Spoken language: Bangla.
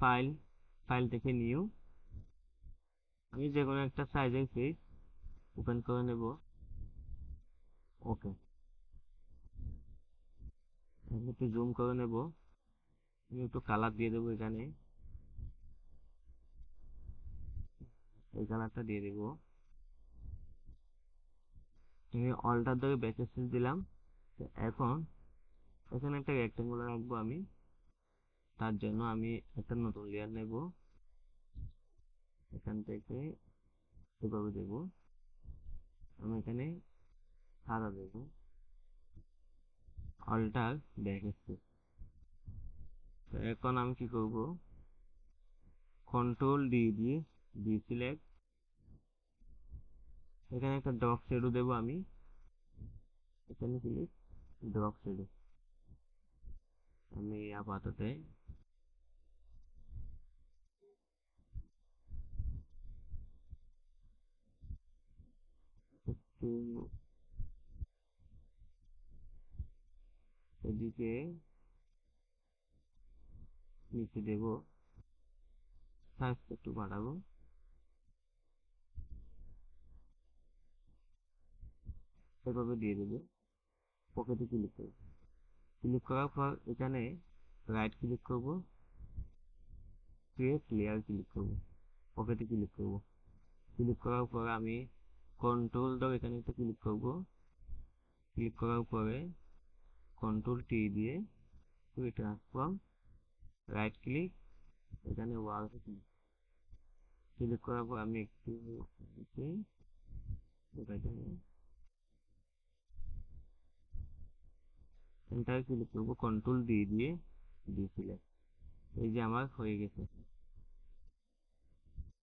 ফাইল, ফাইল থেকে নিউ, আমি যে কোনো একটা সাইজের পেজ ওপেন করে নেব। ওকে, আমি একটু জুম করে নেব, আমি একটু কালার দিয়ে দেবো, এখানে এই কালারটা দিয়ে দেবো। আমি অল্টার ধরে ব্যাকস্পেস দিলাম। তো এখন এখানে একটা রেক্টেঙ্গুলার রাখবো আমি, তার জন্য আমি একটা নতুন লেয়ার নেব, এখান থেকে এভাবে দেব, আমি এখানে সাদা দেব, অল্টার ব্যাকস্পেস। তো এখন আমি কি করব, কন্ট্রোল ডি দিয়ে সিলেক্ট, এখানে একটা ড্রপ শ্যাডো দেব আমি, এখানে ক্লিক, ড্রপ শ্যাডো আমি আপাতত একটু এদিকে নিচে দেব, সাইজ একটু বাড়াবো, এভাবে দিয়ে দেবো। পকেটে ক্লিক করব, ক্লিক করার পর এখানে রাইট ক্লিক করব, ক্রিয়েট লেয়ার ক্লিক করব, পকেটে ক্লিক করব। ক্লিক করার পর আমি কন্ট্রোল ধরে এখানে একটা ক্লিক করব, ক্লিক করার পরে কন্ট্রোল টি দিয়ে ট্রান্সফর্ম, রাইট ক্লিক, এখানে ওয়াল ক্লিক, ক্লিক করার পর আমি একটু এন্টার ক্লিক করব, কন্ট্রোল ডি দিয়ে সিলেক্ট, এই যে আমার হয়ে গেছে।